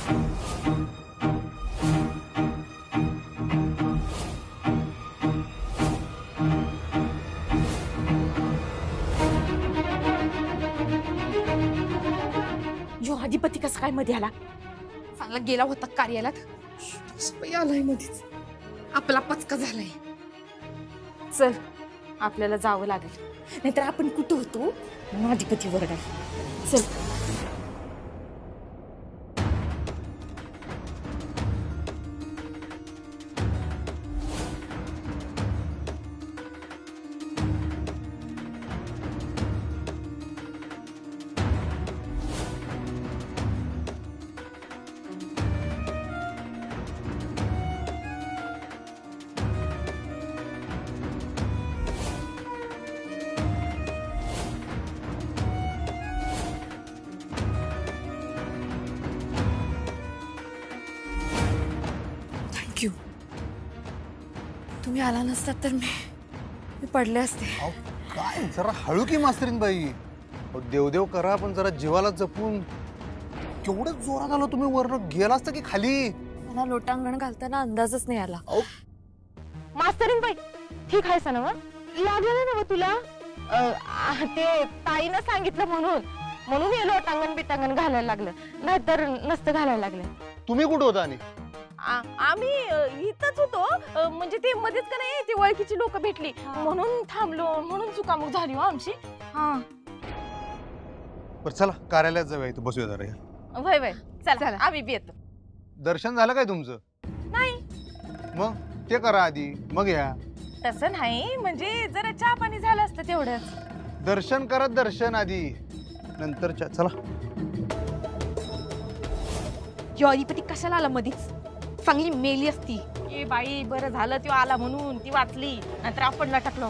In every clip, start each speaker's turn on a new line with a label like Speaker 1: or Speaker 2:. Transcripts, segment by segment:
Speaker 1: जो अधिपती कसा काय मध्ये आला?
Speaker 2: चांगला गेला होता कार्यालयात, आलाय मध्येच. आपला पचका झालाय.
Speaker 1: चल आपल्याला जावं लागेल, नाहीतर आपण कुठं होतो अधिपती वरडाल. चल.
Speaker 2: तुम्ही आला नसतात तर मी पडले असते.
Speaker 3: काय जरा हळू की मास्तरीन बाई. देवदेव करा पण जरा जीवाला जपून. केवढं जोरात आलं तुम्ही, वरनं गेला असता की खाली?
Speaker 2: मला लोटांगण घालताना अंदाजच नाही आला.
Speaker 1: मास्तरीन बाई ठीक आहे ना? लागलं ना तुला? ते ताईनं सांगितलं म्हणून हे लोटांगण बिटांगण घालायला लागलं, नाहीतर नसतं घालायला लागलं.
Speaker 3: तुम्ही कुठं होता? आणि
Speaker 1: आम्ही इथंच होतो, म्हणजे ते मध्येच का नाही ती ओळखीची लोक भेटली म्हणून थांबलो, म्हणून चुकामुक झाली हो आमची.
Speaker 3: बरं चला कार्यालयात जाऊया, इथं बसूया जरा.
Speaker 1: वय वय चला आम्ही बी येतो.
Speaker 3: दर्शन झालं काय तुमचं?
Speaker 1: नाही.
Speaker 3: मग ते करा आधी, मग या.
Speaker 1: तसं नाही, म्हणजे जरा चहा पाणी झालं असतं तेवढंच.
Speaker 3: दर्शन करत दर्शन आधी, नंतर चला.
Speaker 2: यो अधिपती कशाला आला मधीच? चांगली मेली असती.
Speaker 1: ए बाई बरं झालं तो आला म्हणून ती वाचली, नाहीतर आपण लटकलो.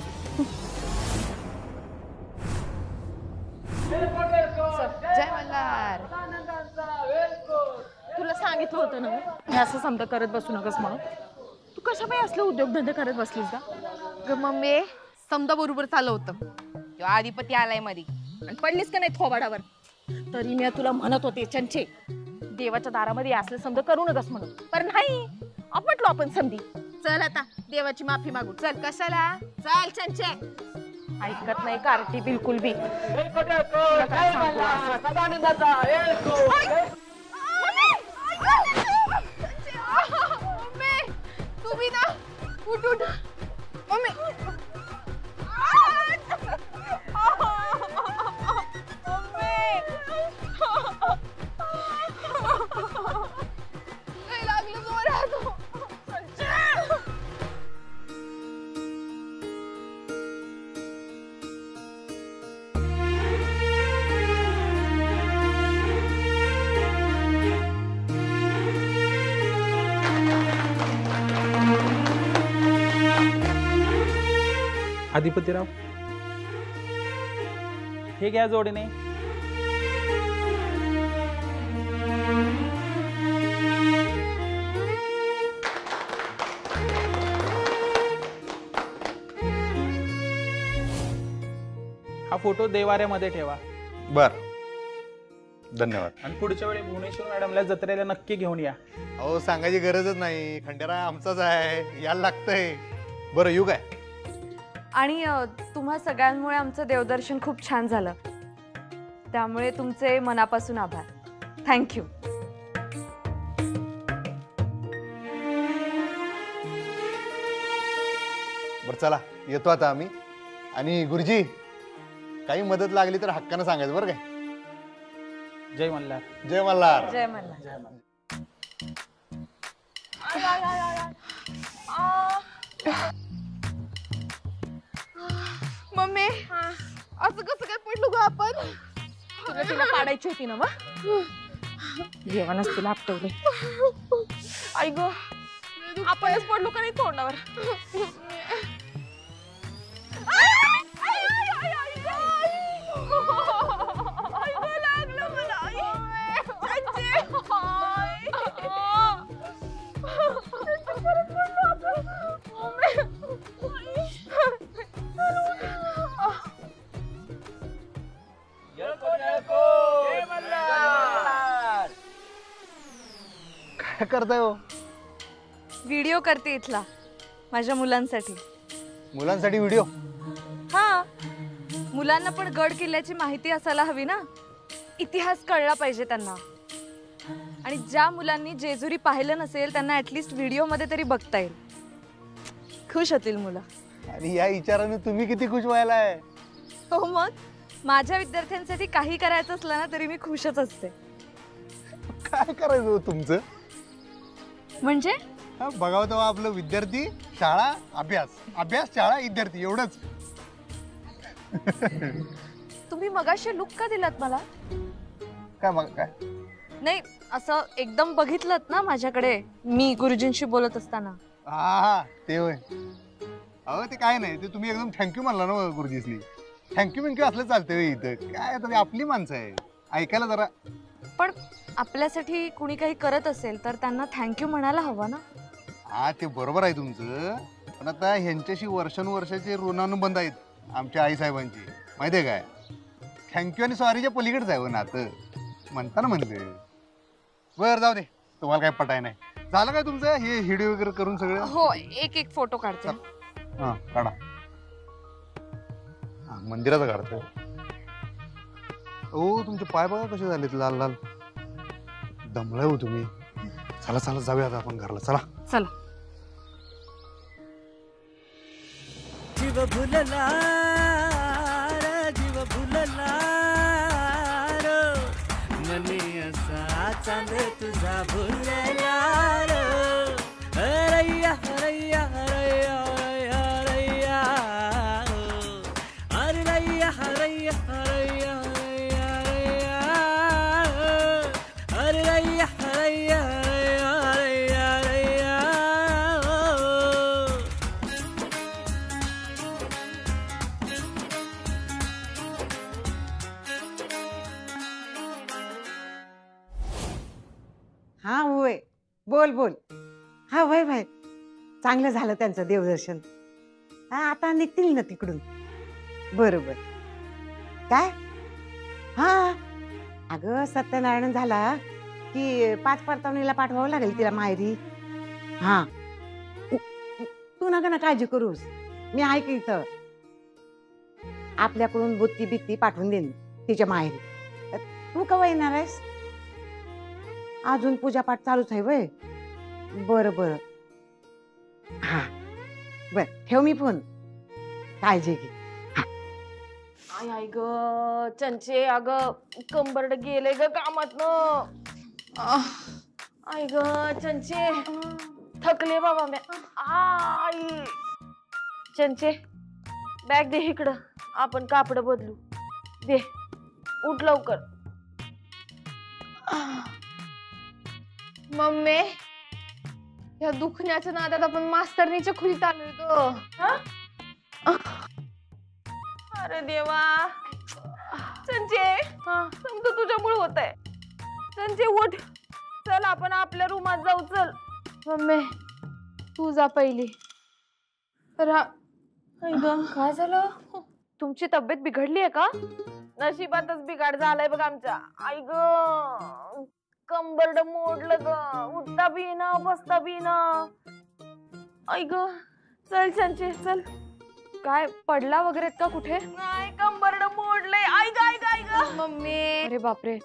Speaker 2: जय मल्हार.
Speaker 1: तुला सांगितलं होतं ना मी असं समजा करत बसू नकस म्हणून. तू कशा बाई असले उद्योगधंदे करत बसलीस का?
Speaker 2: ग मम्मी समजा बरोबर चाललं होतं. तो अधिपती आलाय मध्ये
Speaker 1: आणि पडलीस का नाही थोबाडावर? तरी मी तुला म्हणत होते चंचे, देवाच्या दारामध्ये असले समजा करू नकस म्हणून, पण नाही आपटलो आपण समधी. चल आता देवाची माफी मागू. चल. कशाला? चल चंचे. ऐकत नाही कार्टी बिलकुल बी.
Speaker 2: तुम्ही ना उठ मम्मी.
Speaker 4: अधिपतीराव हे घ्या जोडीने. हा फोटो देवाऱ्यामध्ये ठेवा.
Speaker 3: बर, धन्यवाद.
Speaker 4: आणि पुढच्या वेळी भुवनेश्वर मॅडमला जत्रेला नक्की घेऊन या.
Speaker 3: अहो सांगायची गरजच नाही, खंडेराय आमचाच आहे, यायला लागतंय. बरं येऊ काय?
Speaker 2: आणि तुम्हा सगळ्यांमुळे आमचं देवदर्शन खूप छान झालं, त्यामुळे तुमचे मनापासून आभार. थँक्यू.
Speaker 3: बरं चला येतो आता आम्ही. आणि गुरुजी काही मदत लागली तर हक्कानं सांगायचं बरं काय?
Speaker 4: जय मल्हार.
Speaker 3: जय मल्हार.
Speaker 2: जय मल्हार.
Speaker 4: जय मल्हार.
Speaker 2: मम्मी असं कसं काय पडलो ग आपण?
Speaker 1: तुला तिला पाडायची होती ना मग? देवानच तुला आपटवले. आई ग आपणच पडलो का नाही तोंडावर?
Speaker 3: काय करताय हो?
Speaker 2: व्हिडिओ करते इथला माझ्या मुलांसाठी.
Speaker 3: मुलांसाठी व्हिडिओ?
Speaker 2: हा, मुलांना पण गड किल्ल्याची माहिती असायला हवी ना, इतिहास कळला पाहिजे त्यांना. आणि ज्या मुलांनी जेजुरी पाहिलं नसेल त्यांना ऍटलिस्ट व्हिडिओमध्ये तरी बघता येईल. खुश होतील मुलं.
Speaker 3: आणि या विचाराने तुम्ही किती खुश व्हायलाय?
Speaker 2: हो मग, माझ्या विद्यार्थ्यांसाठी काही करायचं असलं ना तरी मी खुशच असते.
Speaker 3: काय करायचं हो तुमचं?
Speaker 2: म्हणजे
Speaker 3: हा, बघावं तेव्हा आपलं विद्यार्थी, शाळा, अभ्यास, अभ्यास, शाळा, विद्यार्थी एवढंच.
Speaker 2: तुम्ही मगाशी लुक का दिलात मला?
Speaker 3: काय मग काय?
Speaker 2: नाही, असं एकदम बघितलं ना माझ्याकडे मी गुरुजींशी बोलत असताना.
Speaker 3: हा ते होय. अहो ते काय नाही, ते तुम्ही एकदम थँक्यू म्हणला ना गुरुजीसनी. थँक्यू असलं चालतंय इथं. काय तुम्ही आपली माणसं आहे, ऐकायला जरा.
Speaker 2: पण आपल्यासाठी कुणी काही करत असेल तर त्यांना थँक्यू म्हणायला हवं ना.
Speaker 3: हा ते बरोबर आहे तुमचं, पण आता ह्यांच्याशी वर्षानुवर्षाचे ऋणानुबंध आहेत आमच्या आईसाहेबांची, माहिती आहे काय? थँक्यू आणि सॉरीच्या पलीकडेच आहे ना आता म्हणताना म्हणले. बरं जाऊ दे, तुम्हाला काय पटाय नाही. झालं काय तुमचं हे व्हिडिओ वगैरे करून सगळं?
Speaker 2: हो, एक फोटो काढते.
Speaker 3: हा काढा. हा, मंदिराचा काढतोय. ओ तुमचे पाय बघा कसे झालेत, लाल लाल. दमलाय हो तुम्ही. चला चला जाऊया आता आपण घरला. चला
Speaker 2: चला.
Speaker 5: जीव भुलला रे, जीव भुलला रे, मनी असा चांद तुझा भुलला रे. हरैया हरैया हरैया हरैया हरैया हरैया हरैया हरैया हरैया
Speaker 6: हा होय, बोल बोल. हा होय भाई, चांगलं झालं त्यांचं देवदर्शन. हा आता निघतील ना तिकडून. बरोबर. काय? हा अगं सत्यनारायण झाला की 5 परतावणीला पाठवावं लागेल तिला माहेरी. हा तू नका ना काळजी करूस, मी आहे की इथं. आपल्याकडून बुत्ती बित्ती पाठवून देईन तिच्या माहेरी. तू केव्हा येणार आहेस? अजून पूजापाठ चालूच आहे वय? बरं बरं. हा बर, ठेव मी फोन. काळजी घे.
Speaker 1: आय आय ग चंचे, अग कंबरड गेले ग कामात. आय ग चंचे, थकले बाबा मी. आई चंचे, बॅग दे इकडं, आपण कापड बदलू. दे, उठ लवकर. मम्मी, या दुखण्याच्या नादात आपण मास्तरनीच्या खोलीत आलोय तो. अरे देवा, संजय समजा तुझ्यामुळे होत आहे. संजय उठ, चल आपण आपल्या रूमात जाऊ. चल मम्मी, तू जा पहिली.
Speaker 2: काय झालं? तुमची तब्येत बिघडली आहे का?
Speaker 1: नशिबातच बिघाड झालाय बघ आमच्या. आई ग, कंबरड मोडलं ग, उठता बी ना बसता बी ना. आई ग, चल संजय चल.
Speaker 2: काय पडला वगैरे का कुठे?
Speaker 1: नाही, कंबरड मोडलंय. आई ग आई ग आई ग. मम्मी,
Speaker 2: अरे बापरे,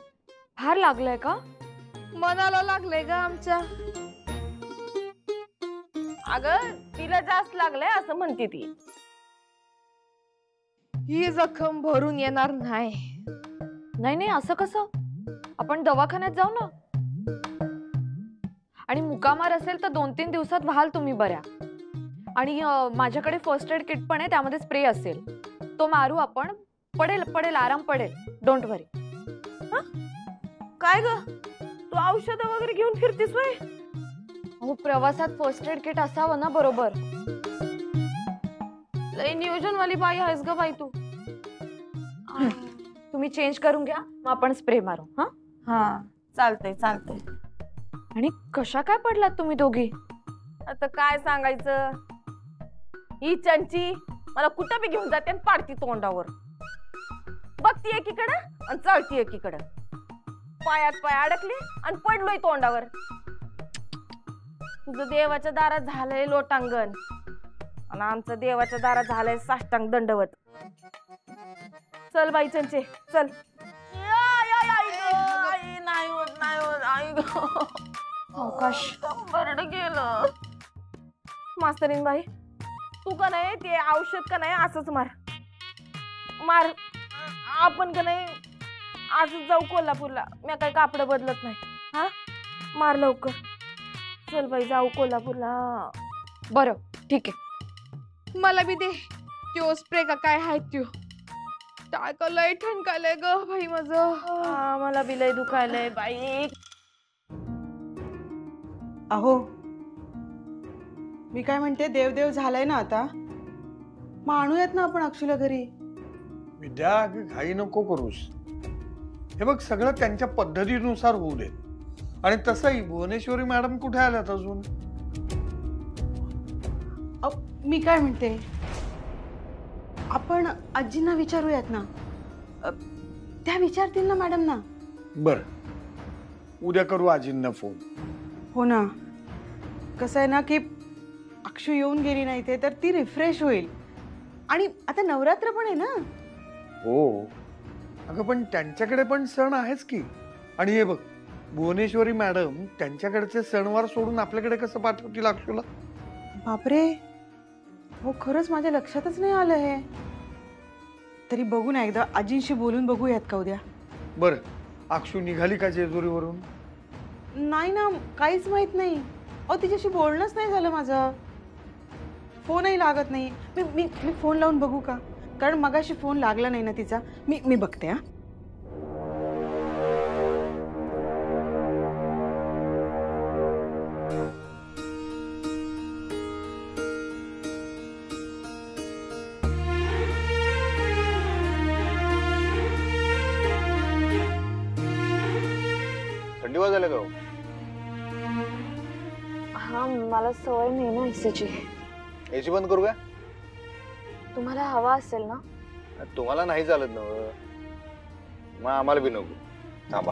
Speaker 2: फार लागलंय का?
Speaker 1: मनाला लागलंय ग आमच्या. अगं तिला जास्त लागलंय असं म्हणते ती. ही जखम भरून येणार नाही.
Speaker 2: नाही नाही, असं कसं? आपण दवाखान्यात जाऊ ना. आणि मुकामार असेल तर 2-3 दिवसात व्हाल तुम्ही बऱ्या. आणि माझ्याकडे फर्स्ट एड किट पण आहे, त्यामध्ये स्प्रे असेल, तो मारू आपण. पडेल पडेल, आराम पडेल. डोंट वरी.
Speaker 1: काय ग, तू औषध वगैरे घेऊन फिरतीस वय?
Speaker 2: हो, प्रवासात फर्स्ट एड किट असावं ना बरोबर.
Speaker 1: लय नियोजन वाली बाई आहेस ग बाई तू.
Speaker 2: तुम्ही चेंज करून घ्या, मग आपण स्प्रे मारू. हा
Speaker 1: हा, चालतंय चालतंय.
Speaker 2: आणि कशा काय पडलात तुम्ही दोघी?
Speaker 1: आता काय सांगायचं, ही चंची मला कुठं बी घेऊन जाते आणि पाडती तोंडावर. बघती एकीकडं आणि चळती एकीकडं. पायात पाय अडकले आणि पडलोय तोंडावर. तुझं देवाच्या दारात झालंय लोटांगण आणि आमचं देवाच्या दारात झालंय साष्टांग दंडवत. चल बाई चंचे चल. नाही होत आई ग.
Speaker 2: अवकाश
Speaker 1: बरड गेलं. मास्तरीन बाई तू का नाही ते औषध का नाही असंच मार. आपण का नाही आजच जाऊ कोल्हापूरला. मी काही कापड बदलत नाही. हा मार लवकर. चल बाई जाऊ कोल्हापूरला.
Speaker 2: बरं ठीक आहे. मला बी दे त्यो स्प्रे का काय आहे त्यो. टाकलंय ठणकालंय ग भाई माझं.
Speaker 1: मला बी लय दुखायलंय बाई.
Speaker 7: अहो मी काय म्हणते, देवदेव झालाय ना आता, मग आणूयात ना आपण अक्षूला घरी.
Speaker 8: विद्या घाई नको करूस. हे बघ सगळं त्यांच्या पद्धतीनुसार होऊ दे. आणि तसंही भुवनेश्वरी मॅडम कुठे आल्यात अजून.
Speaker 7: मी काय म्हणते, आपण आजींना विचारूयात ना. त्या विचारतील ना मॅडम ना.
Speaker 8: बर उद्या करू आजींना फोन.
Speaker 7: हो ना. कसं आहे ना की अक्षू येऊन गेली नाही ते तर ती रिफ्रेश होईल. आणि आता नवरात्र पण आहे ना.
Speaker 8: हो अगं पण त्यांच्याकडे पण सण आहेच की. आणि हे बघ भुवनेश्वरी मॅडम त्यांच्याकडचे सणवार सोडून आपल्याकडे कसं पाठवतील अक्षूला.
Speaker 7: बापरे, हो खरंच माझ्या लक्षातच नाही आलं हे. तरी बघू ना एकदा आजींशी बोलून बघूयात का उद्या.
Speaker 8: बर अक्षू निघाली का जेजुरीवरून.
Speaker 7: नाही ना, काहीच माहित नाही. अहो तिच्याशी बोलणंच नाही झालं माझं. फोनही लागत नाही. मी मी मी फोन लावून बघू का, कारण मगाशी फोन लागला नाही ना तिचा. मी बघते. हा
Speaker 3: थंडी वाजायला का?
Speaker 2: हा मला सवय नाही ना एसीची.
Speaker 3: एसी बंद करू का?
Speaker 2: तुम्हाला हवा असेल ना.
Speaker 3: तुम्हाला नाही चालत ना, मग आम्हाला बी नको. थांबा.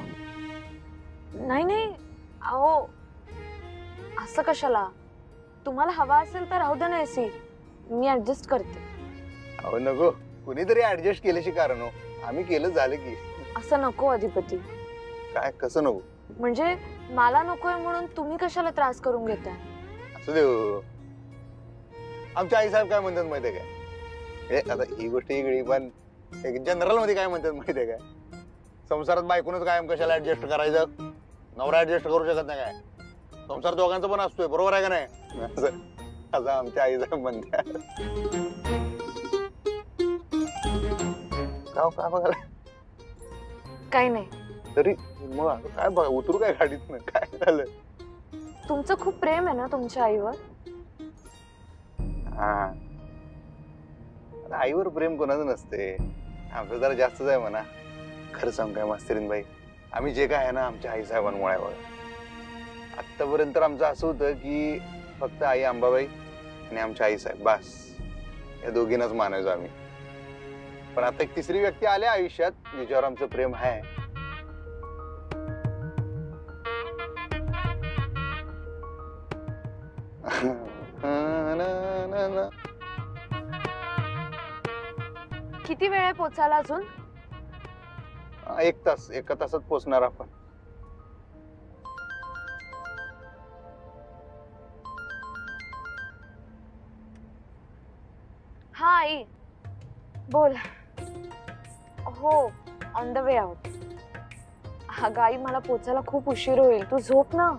Speaker 2: नाही अहो असं कशाला. तुम्हाला हवा असेल तर राहू दे ना एसी. मी ऍडजस्ट करते.
Speaker 3: अहो नको, कुणीतरी ऍडजस्ट केल्याशी कारण हो. आम्ही केलं झालं की.
Speaker 2: असं नको अधिपती.
Speaker 3: काय कसं नको?
Speaker 2: म्हणजे मला नकोय म्हणून तुम्ही कशाला त्रास करून घेताय.
Speaker 3: असू दे हो. आमच्या आई साहेब काय म्हणतात माहितीये काय, हे आता ही गोष्ट वेगळी, पण जनरल मध्ये काय म्हणतात माहितीये काय, संसारात बायकोनच कायम कशाला ऍडजस्ट करायचं. नवरा ऍडजस्ट करू शकत नाही काय. संसार दोघांचा पण असतोय, बरोबर आहे का नाही. असं आमच्या आई साहेब म्हणतात. काय बघायला
Speaker 2: काही नाही.
Speaker 3: तरी मग काय बघा, उतरू काय गाडीत ना, काय झालं.
Speaker 2: तुमचं खूप प्रेम आहे ना तुमच्या आईवर.
Speaker 3: हा आईवर प्रेम कोणाचं नसते, आमचं जरा जास्तच आहे म्हणा. खरं सांग काय मास्तरीन बाई, आम्ही जे काय आहे ना आमच्या आई साहेबांमुळे. आतापर्यंत आमचं असं होतं की फक्त आई अंबाबाई आणि आमच्या आई साहेब बस, या दोघींनाच मानायचो आम्ही. पण आता एक तिसरी व्यक्ती आल्या आयुष्यात जिच्यावर आमचं प्रेम आहे.
Speaker 2: किती वेळ आहे पोचायला अजून.
Speaker 3: 1 तास, 1 तासात पोहोचणार आपण.
Speaker 2: हा आई बोल. हो ऑन द वे आउट. अगं आई मला पोचायला खूप उशीर होईल. तू झोप ना.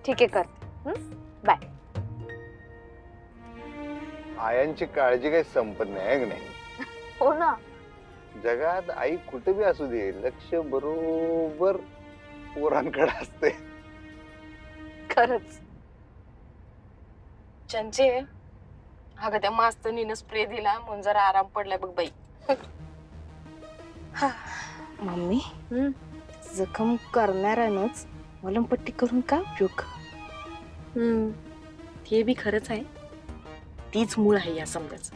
Speaker 2: ठीक आहे करते. बाय.
Speaker 3: आयांची काळजी काही संपत नाही आहे की नाही.
Speaker 2: हो ना.
Speaker 3: जगात आई कुठे बी असू दे, लक्ष बरोबर पोरांकडे असते.
Speaker 2: खरंच.
Speaker 1: चंचे अगं त्या मास्तनीनं स्प्रे दिला म्हणून जरा आराम पडलाय बघ बाई. मम्मी जखम करणाऱ्यानंच मलमपट्टी करून का उपयोग.
Speaker 9: ते बी खरंच आहे. तीच मूळ आहे या समजाचं.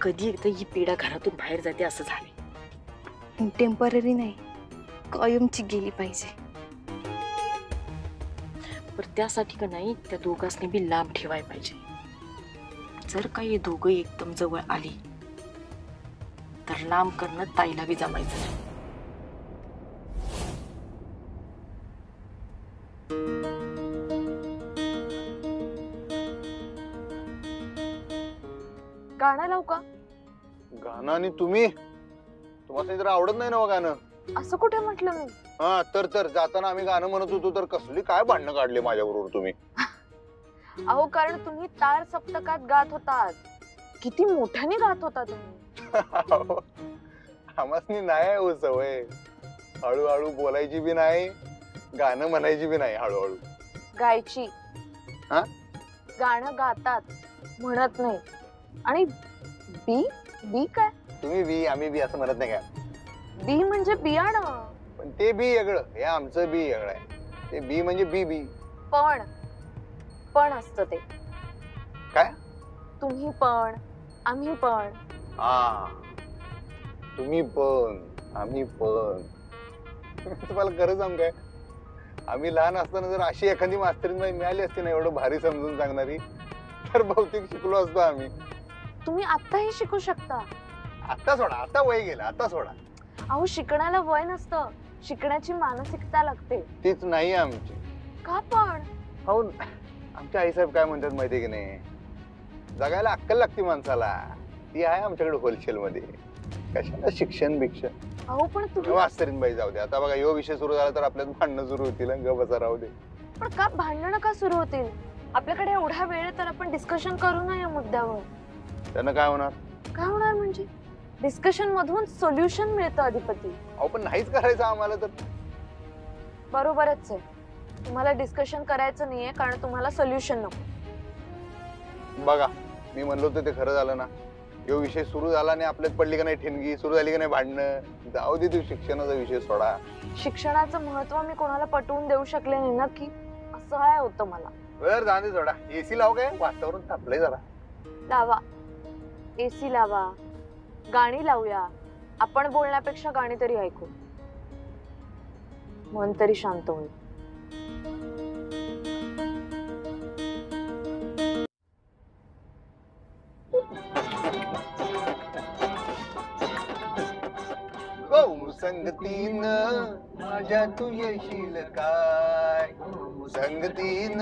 Speaker 9: कधी एकदा ही पिढा घरातून बाहेर जाते असं झाले.
Speaker 2: टेम्पररी नाही, कायमची गेली पाहिजे.
Speaker 9: पण त्यासाठी का नाही त्या दोघांनी बी लांब ठेवाय पाहिजे. जर का हे दोघं एकदम जवळ आली तर लांब करणं ताईला बी जमायचं नाही.
Speaker 2: गाणं लावू का?
Speaker 3: गाणं आणि तुम्हाला जरा आवडत नाही ना गाणं?
Speaker 2: असं कुठे म्हटलं मी?
Speaker 3: हा तर जाताना आम्ही गाणं म्हणत होतो तर कसली काय भांडणं काढले माझ्याबरोबर तुम्ही.
Speaker 2: अहो कारण तुम्ही तार सप्तकात गात होतात. किती मोठ्याने गात होता तुम्ही.
Speaker 3: आम्हासनी नाही हो सवय. हळूहळू बोलायची बी नाही, गाणं म्हणायची बी नाही. हळूहळू
Speaker 2: गायची.
Speaker 3: हा?
Speaker 2: गाणं गातात, म्हणत नाही. आणि बी बी काय?
Speaker 3: तुम्ही बी आम्ही बी असं म्हणत नाही का?
Speaker 2: बी म्हणजे बियाणं.
Speaker 3: पण ते बी वेगळं, हे आमचं बी वेगळं आहे. ते बी म्हणजे बी बी.
Speaker 2: पण असतं ते.
Speaker 3: काय?
Speaker 2: तुम्ही पण, आम्ही पण.
Speaker 3: हा, तुम्ही पण आम्ही पण. तुम्हाला खरं सांग काय, आम्ही लहान असताना जर अशी एखादी मास्तरीण बाई मिळाली असती ना एवढं भारी समजून सांगणारी, तर बहुतेक शिकलो असतो आम्ही.
Speaker 2: तुम्ही आत्ताही शिकू शकता.
Speaker 3: आता सोडा, आता वय गेलं, आता सोडा.
Speaker 2: अहो शिकण्याला वय नसतं, शिकण्याची मानसिकता लागते.
Speaker 3: तीच नाही आमची.
Speaker 2: का पण?
Speaker 3: हो, आमच्या आईसाहेब काय म्हणतात माहितीये की नाही, जगायला अक्कल लागते माणसाला. ती आहे आमच्याकडे होलसेल मध्ये. कशाला शिक्षण भिक्षण.
Speaker 2: अहो पण तुम्ही
Speaker 3: मास्तरीण बाई जाऊ दे. आता बघा यो विषय सुरू झाला तर आपल्यात भांडणं सुरू होतील. ग बसा राहू दे.
Speaker 2: पण का भांडणं का सुरू होतील? आपल्याकडे एवढा वेळ आहे तर आपण डिस्कशन करू ना या मुद्द्यावर.
Speaker 3: त्यानं काय होणार?
Speaker 2: काय होणार म्हणजे डिस्कशन मधून सोल्युशन मिळतं अधिपती.
Speaker 3: अहो पण नाहीच करायचं आम्हाला तर.
Speaker 2: बरोबरच आहे. तुम्हाला डिस्कशन करायचं नाहीये कारण तुम्हाला सोल्युशन नको.
Speaker 3: बघा मी म्हणलो होतं ते खरं झालं ना. यो विषय सुरू झाला आणि आपल्यात पडली का नाही ठिणगी, सुरू झाली का नाही भांडणं. जाऊ दे, तू शिक्षणाचा विषय सोडा.
Speaker 2: शिक्षणाचं महत्व मी कोणाला पटवून देऊ शकले नाही नक्की, असं काय होतं मला.
Speaker 3: बर जाऊ दे, सोडा. एसी लाव काय, वातावरण तापलंय जरा.
Speaker 2: लावा एसी, लावा गाणी लावूया. आपण बोलण्यापेक्षा गाणी तरी ऐकू, मन तरी शांत होईल.
Speaker 3: संगतीन माझ्या तू येशील काय, संगतीन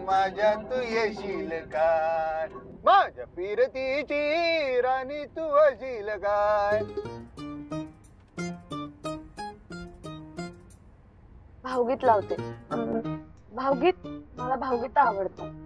Speaker 3: माझ्या तू येशील काय, माझ्या फिरतीची राणी तू अशील काय.
Speaker 2: भावगीत लावते. भावगीत, मला भावगीत आवडतं.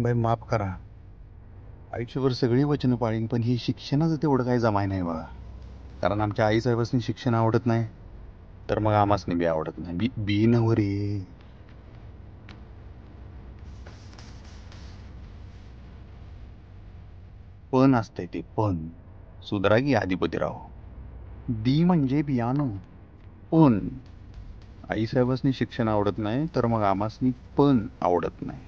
Speaker 3: बाई माफ करा, आयुष्यभर सगळी वचनं पाळीन पण ही शिक्षणाचं तेवढं काही जमाय नाही बघा. कारण आमच्या आईसाहेबांनी शिक्षण आवडत नाही तर मग आम्हासनी बी आवडत नाही. बी बी नवरे. पण असतंय ते पण. सुधरा की अधिपतीराव. बी म्हणजे बियाणं. पण आईसाहेबांनी शिक्षण आवडत नाही तर मग आम्हासनी पण आवडत नाही.